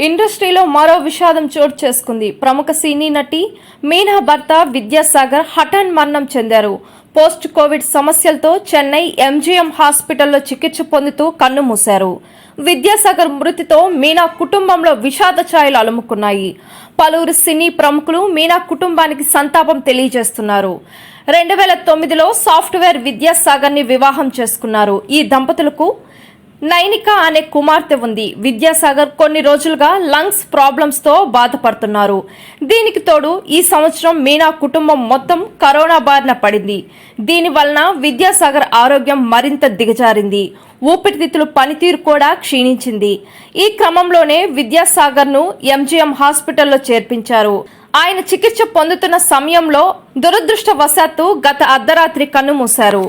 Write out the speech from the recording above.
ఇండస్ట్రీలో మరో విషాదం చోటు చేసుకుంది. ప్రముఖ సినీ నటి మీనా భర్త విద్యాసాగర్ హఠాన్ మరణం చెందారు. పోస్ట్ కోవిడ్ సమస్యలతో చెన్నై ఎంజీఎం హాస్పిటల్లో చికిత్స పొందుతూ కన్నుమూశారు. విద్యాసాగర్ మృతితో మీనా కుటుంబంలో విషాద ఛాయలు అలుముకున్నాయి. పలువురు సినీ ప్రముఖులు మీనా కుటుంబానికి సంతాపం తెలియజేస్తున్నారు. 2009లో సాఫ్ట్వేర్ విద్యాసాగర్ ని వివాహం చేసుకున్నారు. ఈ దంపతులకు నైనిక అనే కుమార్తె ఉంది. విద్యాసాగర్ కొన్ని రోజులుగా లంగ్స్ ప్రాబ్లమ్స్ తో బాధపడుతున్నారు. దీనికి తోడు ఈ సంవత్సరం మీనా కుటుంబం మొత్తం కరోనా బారిన పడింది. దీని వలన విద్యాసాగర్ ఆరోగ్యం మరింత దిగజారింది. ఊపిరితిత్తుల పనితీరు కూడా క్షీణించింది. ఈ క్రమంలోనే విద్యాసాగర్ ను ఎంజీఎం హాస్పిటల్లో చేర్పించారు. ఆయన చికిత్స పొందుతున్న సమయంలో దురదృష్టవశాత్తు గత అర్ధరాత్రి కన్నుమూశారు.